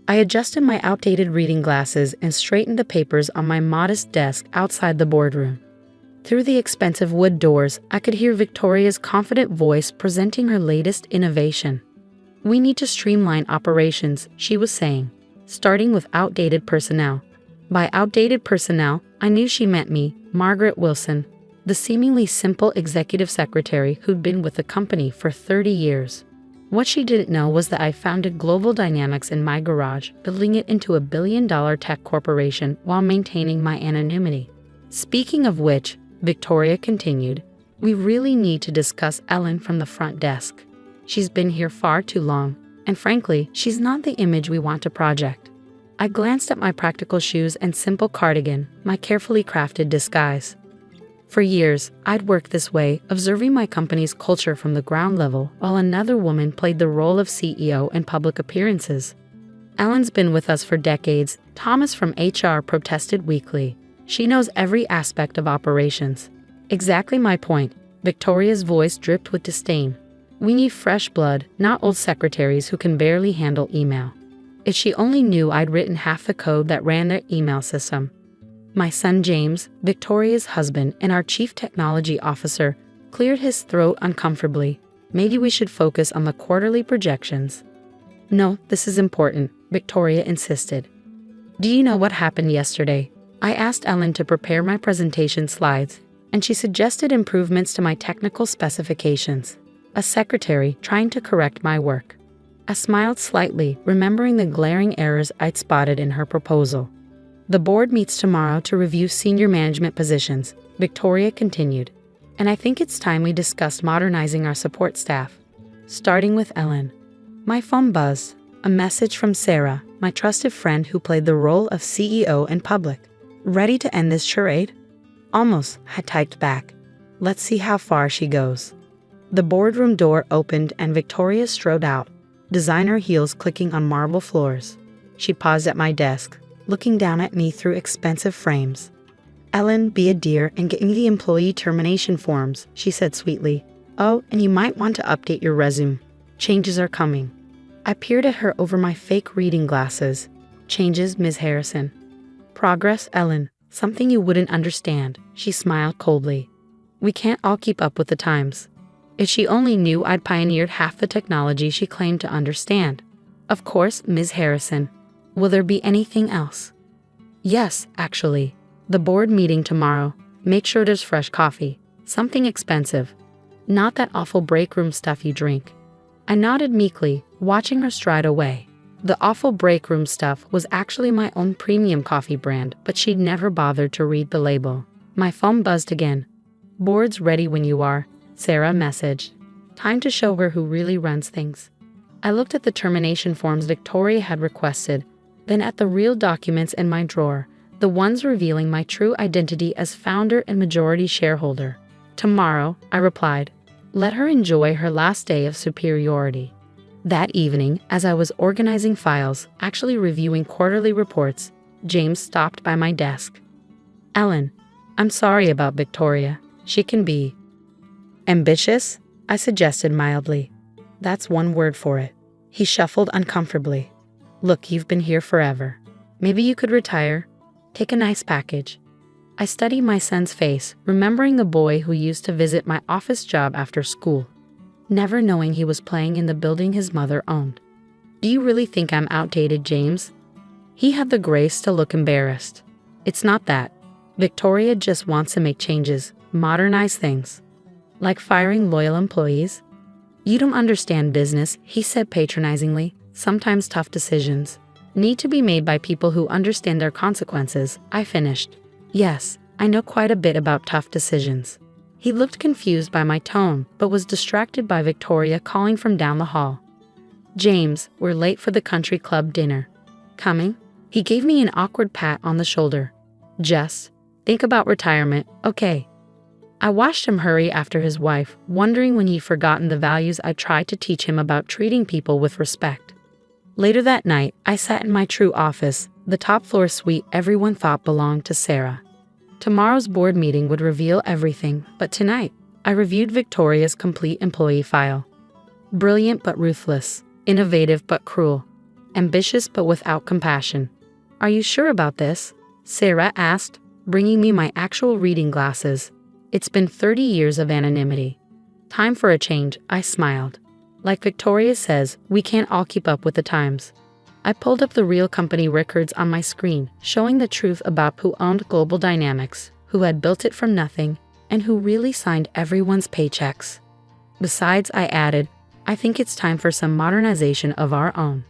I adjusted my outdated reading glasses and straightened the papers on my modest desk outside the boardroom. Through the expensive wood doors, I could hear Victoria's confident voice presenting her latest innovation. "We need to streamline operations," she was saying, starting with outdated personnel. By outdated personnel, I knew she meant me, Margaret Wilson, the seemingly simple executive secretary who'd been with the company for 30 years. What she didn't know was that I founded Global Dynamics in my garage, building it into a billion-dollar tech corporation while maintaining my anonymity. Speaking of which, Victoria continued, "We really need to discuss Ellen from the front desk. She's been here far too long, and frankly, she's not the image we want to project." I glanced at my practical shoes and simple cardigan, my carefully crafted disguise. For years, I'd worked this way, observing my company's culture from the ground level, while another woman played the role of CEO in public appearances. "Ellen's been with us for decades," Thomas from HR protested weakly. "She knows every aspect of operations." "Exactly my point." Victoria's voice dripped with disdain. "We need fresh blood, not old secretaries who can barely handle email." If she only knew I'd written half the code that ran their email system. My son James, Victoria's husband and our chief technology officer, cleared his throat uncomfortably. "Maybe we should focus on the quarterly projections." "No, this is important," Victoria insisted. "Do you know what happened yesterday?" I asked Ellen to prepare my presentation slides, and she suggested improvements to my technical specifications. A secretary trying to correct my work. I smiled slightly, remembering the glaring errors I'd spotted in her proposal. "The board meets tomorrow to review senior management positions," Victoria continued, "and I think it's time we discussed modernizing our support staff. Starting with Ellen." My phone buzzed. A message from Sarah, my trusted friend who played the role of CEO in public. "Ready to end this charade?" "Almost," I typed back. "Let's see how far she goes." The boardroom door opened and Victoria strode out, designer heels clicking on marble floors. She paused at my desk, looking down at me through expensive frames. "Ellen, be a dear and get me the employee termination forms," she said sweetly. "Oh, and you might want to update your resume. Changes are coming." I peered at her over my fake reading glasses. "Changes, Ms. Harrison." "Progress, Ellen. Something you wouldn't understand," she smiled coldly. "We can't all keep up with the times." If she only knew I'd pioneered half the technology she claimed to understand. "Of course, Ms. Harrison. Will there be anything else?" "Yes, actually. The board meeting tomorrow. Make sure there's fresh coffee. Something expensive. Not that awful break room stuff you drink." I nodded meekly, watching her stride away. The awful break room stuff was actually my own premium coffee brand, but she'd never bothered to read the label. My phone buzzed again. "Board's ready when you are," Sarah messaged. Time to show her who really runs things. I looked at the termination forms Victoria had requested, then at the real documents in my drawer, the ones revealing my true identity as founder and majority shareholder. "Tomorrow," I replied. Let her enjoy her last day of superiority. That evening, as I was organizing files, actually reviewing quarterly reports, James stopped by my desk. "Ellen, I'm sorry about Victoria. She can be ambitious," I suggested mildly. "That's one word for it." He shuffled uncomfortably. "Look, you've been here forever. Maybe you could retire. Take a nice package." I studied my son's face, remembering the boy who used to visit my office job after school, never knowing he was playing in the building his mother owned. "Do you really think I'm outdated, James?" He had the grace to look embarrassed. "It's not that. Victoria just wants to make changes, modernize things." "Like firing loyal employees?" "You don't understand business," he said patronizingly. "Sometimes tough decisions need to be made by people who understand their consequences," I finished. "Yes, I know quite a bit about tough decisions." He looked confused by my tone, but was distracted by Victoria calling from down the hall. "James, we're late for the country club dinner. Coming?" He gave me an awkward pat on the shoulder. "Just think about retirement, okay?" I watched him hurry after his wife, wondering when he'd forgotten the values I tried to teach him about treating people with respect. Later that night, I sat in my true office, the top floor suite everyone thought belonged to Sarah. Tomorrow's board meeting would reveal everything, but tonight, I reviewed Victoria's complete employee file. Brilliant but ruthless, innovative but cruel. ambitious but without compassion. Are you sure about this? Sarah asked, bringing me my actual reading glasses. It's been 30 years of anonymity. Time for a change, I smiled. Like Victoria says, we can't all keep up with the times. I pulled up the real company records on my screen, showing the truth about who owned Global Dynamics, who had built it from nothing, and who really signed everyone's paychecks. Besides, I added, I think it's time for some modernization of our own.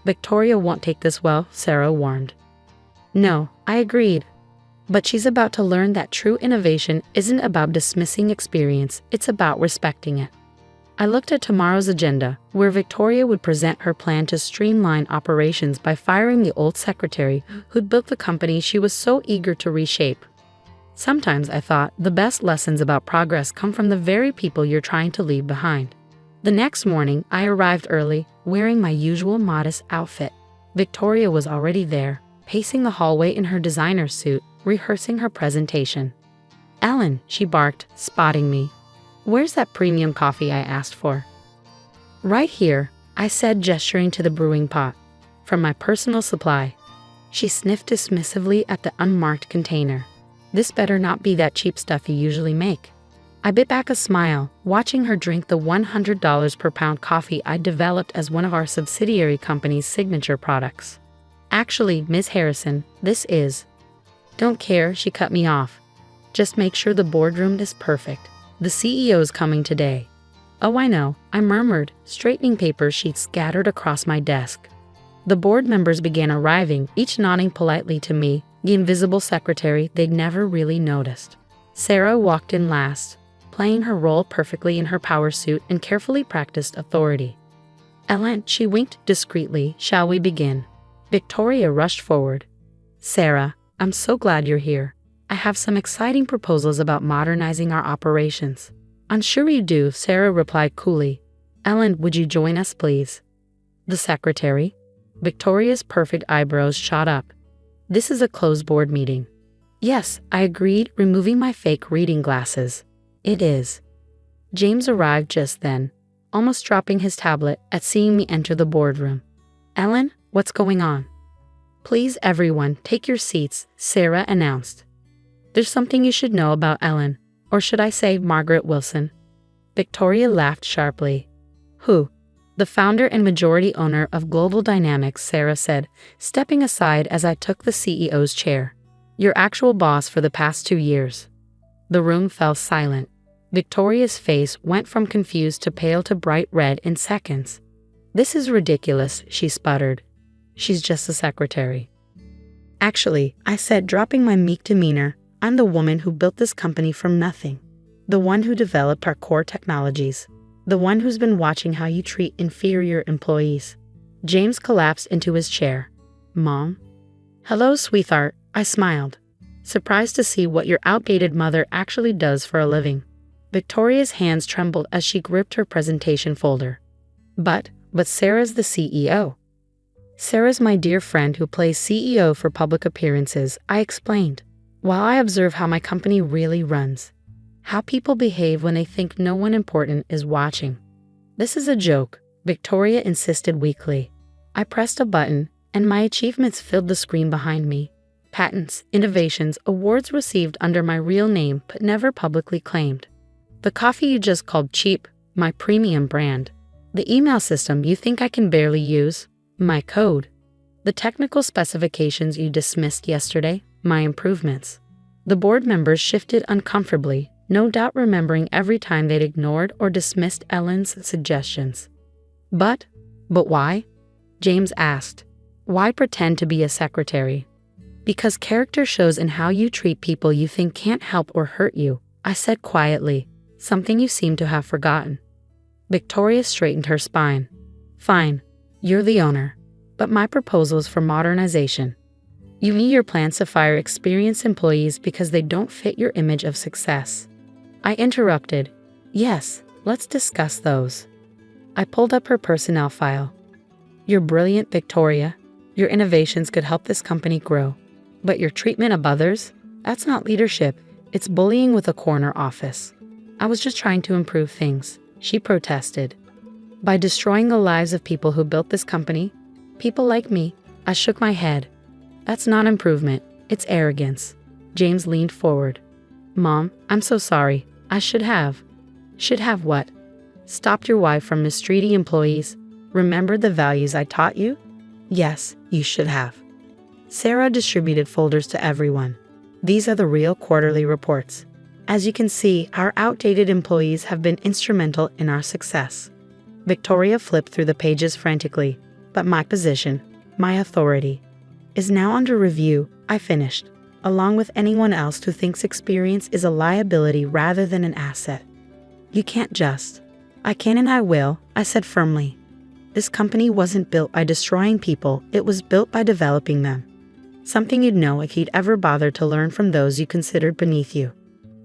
Victoria won't take this well, Sarah warned. No, I agreed. But she's about to learn that true innovation isn't about dismissing experience, it's about respecting it. I looked at tomorrow's agenda, where Victoria would present her plan to streamline operations by firing the old secretary who'd built the company she was so eager to reshape. Sometimes I thought the best lessons about progress come from the very people you're trying to leave behind. The next morning, I arrived early, wearing my usual modest outfit. Victoria was already there, pacing the hallway in her designer suit, rehearsing her presentation. Ellen, she barked, spotting me. Where's that premium coffee I asked for? Right here, I said, gesturing to the brewing pot. From my personal supply. She sniffed dismissively at the unmarked container. This better not be that cheap stuff you usually make. I bit back a smile, watching her drink the $100 per pound coffee I developed as one of our subsidiary company's signature products. Actually, Ms. Harrison, this is. Don't care, she cut me off. Just make sure the boardroom is perfect. The CEO's coming today. Oh, I know, I murmured, straightening paper sheets scattered across my desk. The board members began arriving, each nodding politely to me, the invisible secretary they'd never really noticed. Sarah walked in last, playing her role perfectly in her power suit and carefully practiced authority. Ellen, she winked discreetly, shall we begin? Victoria rushed forward. Sarah, I'm so glad you're here. I have some exciting proposals about modernizing our operations. I'm sure you do, Sarah replied coolly. Ellen, would you join us, please? The secretary? Victoria's perfect eyebrows shot up. This is a closed board meeting. Yes, I agreed, removing my fake reading glasses. It is. James arrived just then, almost dropping his tablet at seeing me enter the boardroom. Ellen, what's going on? Please, everyone, take your seats, Sarah announced. There's something you should know about Ellen, or should I say Margaret Wilson? Victoria laughed sharply. Who? The founder and majority owner of Global Dynamics, Sarah said, stepping aside as I took the CEO's chair. Your actual boss for the past 2 years. The room fell silent. Victoria's face went from confused to pale to bright red in seconds. This is ridiculous, she sputtered. She's just a secretary. Actually, I said, dropping my meek demeanor, I'm the woman who built this company from nothing. The one who developed our core technologies. The one who's been watching how you treat inferior employees. James collapsed into his chair. Mom? Hello, sweetheart, I smiled, surprised to see what your outdated mother actually does for a living. Victoria's hands trembled as she gripped her presentation folder. But Sarah's the CEO. Sarah's my dear friend who plays CEO for public appearances, I explained, while I observe how my company really runs. How people behave when they think no one important is watching. This is a joke, Victoria insisted weakly. I pressed a button, and my achievements filled the screen behind me. Patents, innovations, awards received under my real name but never publicly claimed. The coffee you just called cheap, my premium brand. The email system you think I can barely use, my code. The technical specifications you dismissed yesterday, my improvements. The board members shifted uncomfortably, no doubt remembering every time they'd ignored or dismissed Ellen's suggestions. But why? James asked. Why pretend to be a secretary? Because character shows in how you treat people you think can't help or hurt you, I said quietly, something you seem to have forgotten. Victoria straightened her spine. Fine, you're the owner, but my proposal is for modernization. You mean your plans to fire experienced employees because they don't fit your image of success? I interrupted. Yes, let's discuss those. I pulled up her personnel file. You're brilliant, Victoria. Your innovations could help this company grow. But your treatment of others? That's not leadership. It's bullying with a corner office. I was just trying to improve things, she protested. By destroying the lives of people who built this company, People like me. I shook my head. That's not improvement, it's arrogance. James leaned forward. Mom, I'm so sorry. I should have. Should have what? Stopped your wife from mistreating employees. Remember the values I taught you? Yes, you should have. Sarah distributed folders to everyone. These are the real quarterly reports. As you can see, our outdated employees have been instrumental in our success. Victoria flipped through the pages frantically, but my position, my authority, is now under review, I finished, along with anyone else who thinks experience is a liability rather than an asset. You can't just. I can and I will, I said firmly. This company wasn't built by destroying people, it was built by developing them. Something you'd know if you'd ever bothered to learn from those you considered beneath you.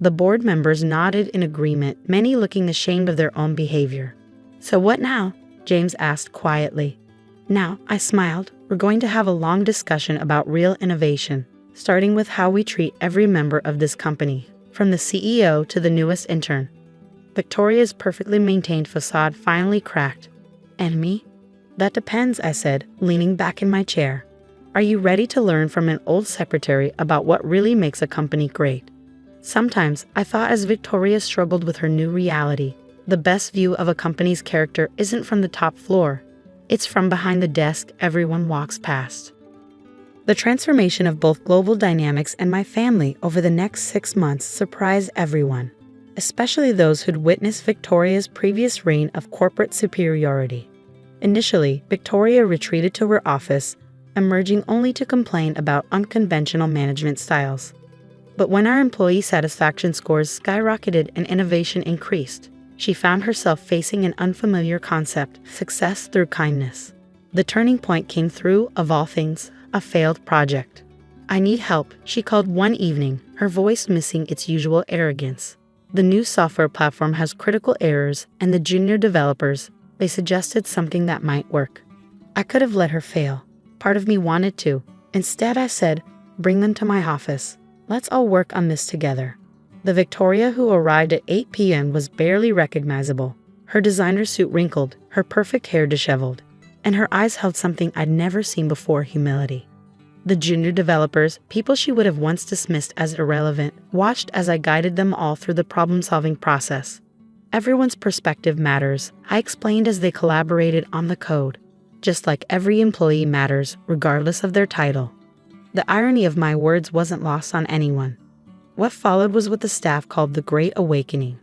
The board members nodded in agreement, many looking ashamed of their own behavior. So what now? James asked quietly. Now, I smiled, we're going to have a long discussion about real innovation, starting with how we treat every member of this company, from the CEO to the newest intern. Victoria's perfectly maintained facade finally cracked. And me? That depends, I said, leaning back in my chair. Are you ready to learn from an old secretary about what really makes a company great? Sometimes, I thought as Victoria struggled with her new reality, the best view of a company's character isn't from the top floor. It's from behind the desk everyone walks past. The transformation of both Global Dynamics and my family over the next 6 months surprised everyone, especially those who'd witnessed Victoria's previous reign of corporate superiority. Initially, Victoria retreated to her office, emerging only to complain about unconventional management styles. But when our employee satisfaction scores skyrocketed and innovation increased, she found herself facing an unfamiliar concept, success through kindness. The turning point came through, of all things, a failed project. I need help, she called one evening, her voice missing its usual arrogance. The new software platform has critical errors, and the junior developers, they suggested something that might work. I could have let her fail. Part of me wanted to. Instead, I said, bring them to my office. Let's all work on this together. The Victoria who arrived at 8 p.m. was barely recognizable. Her designer suit wrinkled, her perfect hair disheveled, and her eyes held something I'd never seen before: humility. The junior developers, people she would have once dismissed as irrelevant, watched as I guided them all through the problem-solving process. Everyone's perspective matters, I explained as they collaborated on the code. Just like every employee matters, regardless of their title. The irony of my words wasn't lost on anyone. What followed was what the staff called the Great Awakening.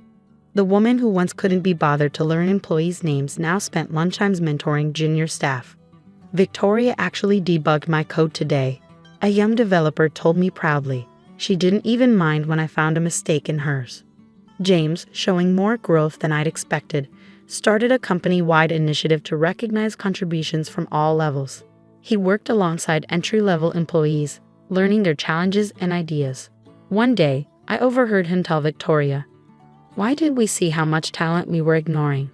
The woman who once couldn't be bothered to learn employees' names now spent lunchtimes mentoring junior staff. Victoria actually debugged my code today, a young developer told me proudly. She didn't even mind when I found a mistake in hers. James, showing more growth than I'd expected, started a company-wide initiative to recognize contributions from all levels. He worked alongside entry-level employees, learning their challenges and ideas. One day, I overheard him tell Victoria, "Why didn't we see how much talent we were ignoring?"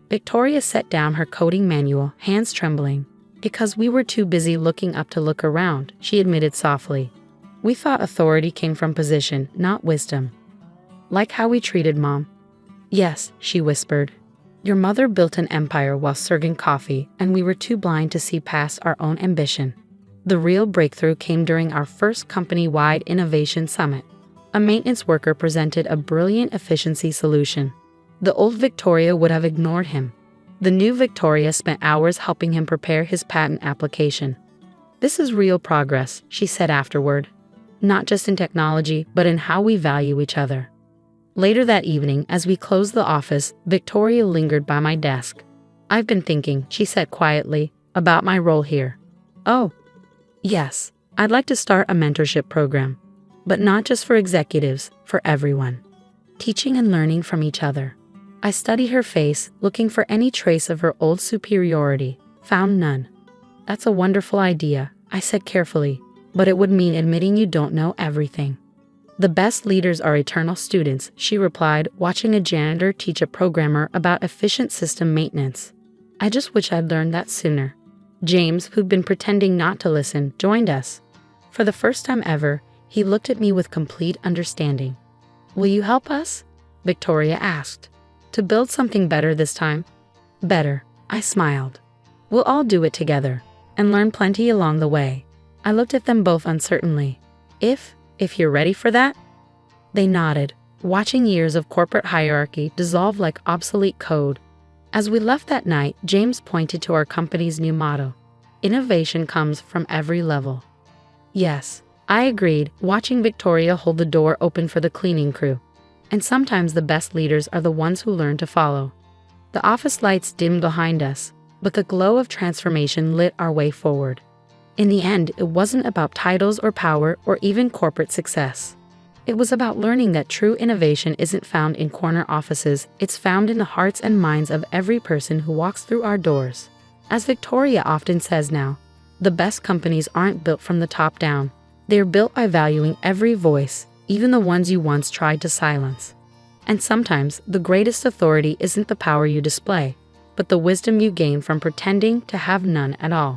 Victoria set down her coding manual, hands trembling. "Because we were too busy looking up to look around," she admitted softly. "We thought authority came from position, not wisdom." "Like how we treated Mom." "Yes," she whispered. "Your mother built an empire while serving coffee, and we were too blind to see past our own ambition." The real breakthrough came during our first company-wide innovation summit. A maintenance worker presented a brilliant efficiency solution. The old Victoria would have ignored him. The new Victoria spent hours helping him prepare his patent application. "This is real progress," she said afterward. "Not just in technology, but in how we value each other." Later that evening, as we closed the office, Victoria lingered by my desk. "I've been thinking," she said quietly, "about my role here." "Oh, yes, I'd like to start a mentorship program. But not just for executives, for everyone. Teaching and learning from each other." I studied her face, looking for any trace of her old superiority. Found none. "That's a wonderful idea," I said carefully, "but it would mean admitting you don't know everything." "The best leaders are eternal students," she replied, watching a janitor teach a programmer about efficient system maintenance. "I just wish I'd learned that sooner." James, who'd been pretending not to listen, joined us. For the first time ever, he looked at me with complete understanding. "Will you help us?" Victoria asked. "To build something better this time?" "Better," I smiled. "We'll all do it together." and learn plenty along the way. I looked at them both uncertainly. If you're ready for that? They nodded, watching years of corporate hierarchy dissolve like obsolete code. As we left that night, James pointed to our company's new motto: innovation comes from every level. Yes, I agreed, watching Victoria hold the door open for the cleaning crew. And sometimes the best leaders are the ones who learn to follow. The office lights dimmed behind us, but the glow of transformation lit our way forward. In the end, it wasn't about titles or power or even corporate success. It was about learning that true innovation isn't found in corner offices, it's found in the hearts and minds of every person who walks through our doors. As Victoria often says now, the best companies aren't built from the top down. They're built by valuing every voice, even the ones you once tried to silence. And sometimes, the greatest authority isn't the power you display, but the wisdom you gain from pretending to have none at all.